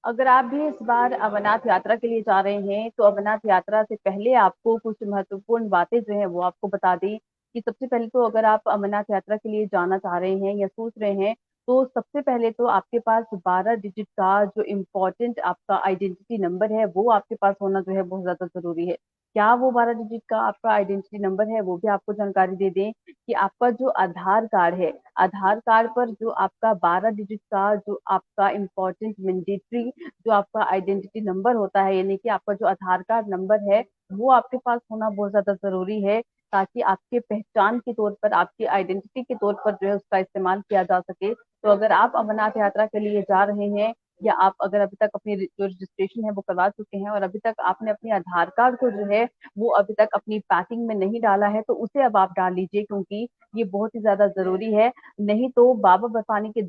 अगर आप भी इस बार अमरनाथ यात्रा के लिए जा रहे हैं, तो अमरनाथ यात्रा से पहले आपको कुछ महत्वपूर्ण बातें जो हैं, वो आपको बता दें कि सबसे पहले तो अगर आप अमरनाथ यात्रा के लिए जाना चाह रहे हैं या सोच रहे हैं, तो सबसे पहले तो आपके पास 12 डिजिट का जो इम्पोर्टेंट आपका आइडेंटिटी नंबर है, वो आपके पास होना जो है बहुत ज़्यादा ज़रूरी है। क्या वो 12 डिजिट का आपका आइडेंटिटी नंबर है, वो भी आपको जानकारी दे दें कि आपका जो आधार कार्ड है, आधार कार्ड पर जो आपका 12 डिजिट का जो आपका इम्पोर्टेंट मैंडेटरी जो आपका आइडेंटिटी नंबर होता है, यानी कि आपका जो आधार कार्ड नंबर है, वो आपके पास होना बहुत ज़्यादा ज़रूरी है, ताकि आपके पहचान के तौर पर, आपकी आइडेंटिटी के तौर पर जो है उसका इस्तेमाल किया जा सके। तो अगर आप अमरनाथ यात्रा के लिए जा रहे हैं या आप अगर अभी तक अपनी जो रजिस्ट्रेशन है वो करवा चुके हैं और अभी तक आपने अपने आधार कार्ड को जो है वो अभी तक अपनी पैकिंग में नहीं डाला है, तो उसे अब आप डाल लीजिए, क्योंकि ये बहुत ही ज़्यादा ज़रूरी है। नहीं तो बाबा बरफानी के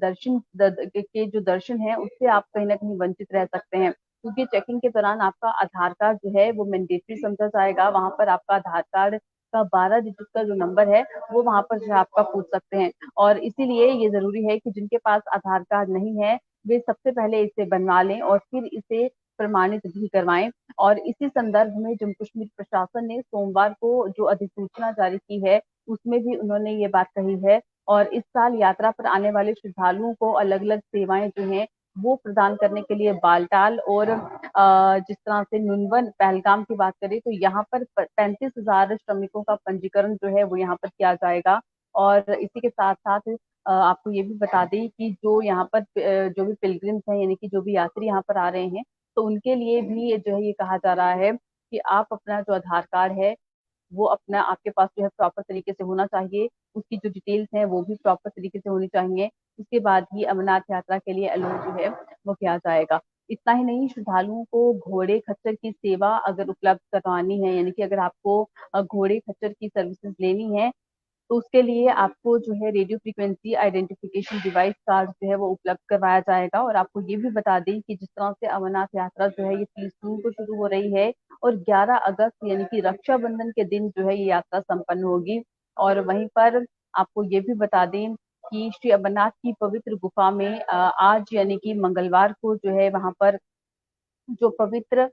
के जो दर्शन है उससे आप कहीं ना कहीं वंचित रह सकते हैं, क्योंकि चेकिंग के दौरान आपका आधार कार्ड जो है वो मैंडेटरी समझा जाएगा। वहां पर आपका आधार कार्ड का 12 डिजिट का जो नंबर है वो वहां पर जो है आपका पूछ सकते हैं। और इसीलिए ये जरूरी है कि जिनके पास आधार कार्ड नहीं है, वे सबसे पहले इसे बनवा लें और फिर इसे प्रमाणित भी करवाएं। और इसी संदर्भ में जम्मू कश्मीर प्रशासन ने सोमवार को जो अधिसूचना जारी की है, उसमें भी उन्होंने ये बात कही है। और इस साल यात्रा पर आने वाले श्रद्धालुओं को अलग अलग सेवाएं जो हैं वो प्रदान करने के लिए बालटाल और जिस तरह से नुनवन पहलगाम की बात करें, तो यहाँ पर 35,000 श्रमिकों का पंजीकरण जो है वो यहाँ पर किया जाएगा। और इसी के साथ साथ आपको ये भी बता दें कि जो यहाँ पर जो भी पिलग्रिम्स हैं, यानी कि जो भी यात्री यहाँ पर आ रहे हैं, तो उनके लिए भी ये जो है ये कहा जा रहा है कि आप अपना जो आधार कार्ड है वो अपना आपके पास जो है प्रॉपर तरीके से होना चाहिए, उसकी जो डिटेल्स हैं वो भी प्रॉपर तरीके से होनी चाहिए। उसके बाद ही अमरनाथ यात्रा के लिए अलाउ जो है वो किया जाएगा। इतना ही नहीं, श्रद्धालुओं को घोड़े खच्चर की सेवा अगर उपलब्ध करवानी है, यानी कि अगर आपको घोड़े खच्चर की सर्विसेज लेनी है, तो उसके लिए आपको जो है radio frequency identification device card जो है वो उपलब्ध करवाया जाएगा। और आपको ये भी बता दें कि जिस तरह से अमरनाथ यात्रा जो है ये 30 जून को शुरू हो रही है और 11 अगस्त यानी कि रक्षाबंधन के दिन जो है ये यात्रा संपन्न होगी। और वहीं पर आपको ये भी बता दें कि श्री अमरनाथ की पवित्र गुफा में आज यानी कि मंगलवार को जो है वहां पर जो पवित्र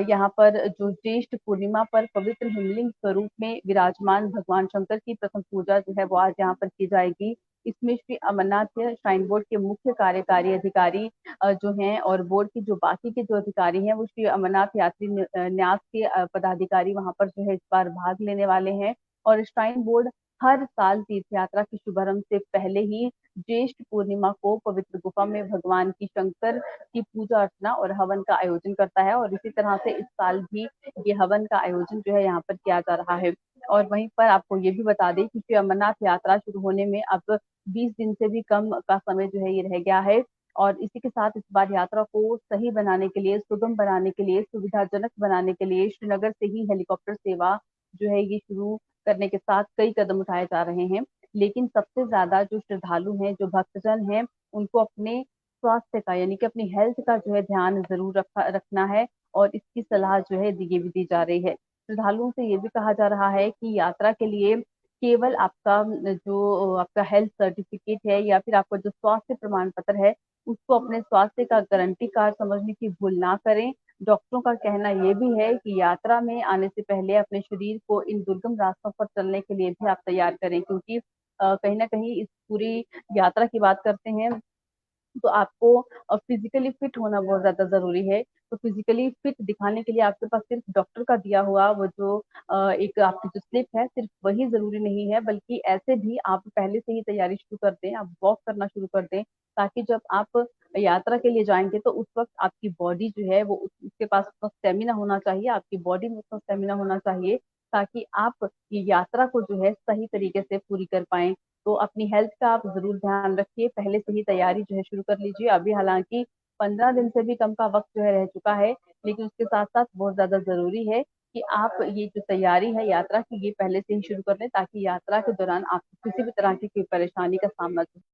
यहाँ पर जो ज्येष्ठ पूर्णिमा पर पवित्र हिमलिंग स्वरूप में विराजमान भगवान शंकर की प्रथम पूजा जो है वो आज यहाँ पर की जाएगी। इसमें श्री अमरनाथ श्राइन बोर्ड के मुख्य कार्यकारी अधिकारी जो हैं और बोर्ड की जो बाकी के जो अधिकारी हैं वो श्री अमरनाथ यात्री न्यास के पदाधिकारी वहां पर जो है इस बार भाग लेने वाले हैं। और श्राइन बोर्ड हर साल तीर्थ यात्रा के शुभारंभ से पहले ही ज्येष्ठ पूर्णिमा को पवित्र गुफा में भगवान की शंकर की पूजा अर्चना और हवन का आयोजन करता है। और इसी तरह से इस साल भी ये हवन का आयोजन जो है यहाँ पर किया जा रहा है। और वहीं पर आपको ये भी बता दें कि श्री अमरनाथ यात्रा शुरू होने में अब 20 दिन से भी कम का समय जो है ये रह गया है। और इसी के साथ इस बार यात्रा को सही बनाने के लिए, सुगम बनाने के लिए, सुविधाजनक बनाने के लिए श्रीनगर से ही हेलीकॉप्टर सेवा जो है ये शुरू करने के साथ कई कदम उठाए जा रहे हैं। लेकिन सबसे ज्यादा जो श्रद्धालु हैं, जो भक्तजन हैं, उनको अपने स्वास्थ्य का यानी कि अपनी हेल्थ का जो है ध्यान जरूर रखना है। और इसकी सलाह जो है ये भी दी जा रही है। श्रद्धालुओं से ये भी कहा जा रहा है कि यात्रा के लिए केवल आपका जो आपका हेल्थ सर्टिफिकेट है या फिर आपका जो स्वास्थ्य प्रमाण पत्र है, उसको अपने स्वास्थ्य का गारंटी कार्ड समझने की भूल ना करें। डॉक्टरों का कहना यह भी है कि यात्रा में आने से पहले अपने शरीर को इन दुर्गम रास्तों पर चलने के लिए भी आप तैयार करें, क्योंकि कहीं ना कहीं इस पूरी यात्रा की बात करते हैं तो आपको फिजिकली फिट होना बहुत ज्यादा जरूरी है। तो फिजिकली फिट दिखाने के लिए आपके पास सिर्फ डॉक्टर का दिया हुआ वो जो एक आपकी जो स्लिप है, सिर्फ वही जरूरी नहीं है, बल्कि ऐसे भी आप पहले से ही तैयारी शुरू कर दें, आप वॉक करना शुरू कर दें, ताकि जब आप यात्रा के लिए जाएंगे तो उस वक्त आपकी बॉडी जो है वो उसके पास उतना स्टेमिना होना चाहिए, आपकी बॉडी में उतना स्टेमिना होना चाहिए, ताकि आप ये यात्रा को जो है सही तरीके से पूरी कर पाए। तो अपनी हेल्थ का आप जरूर ध्यान रखिए, पहले से ही तैयारी जो है शुरू कर लीजिए। अभी हालांकि 15 दिन से भी कम का वक्त जो है रह चुका है, लेकिन उसके साथ साथ बहुत ज्यादा जरूरी है कि आप ये जो तैयारी है यात्रा की ये पहले से ही शुरू कर लें, ताकि यात्रा के दौरान आपको किसी भी तरह की कोई परेशानी का सामना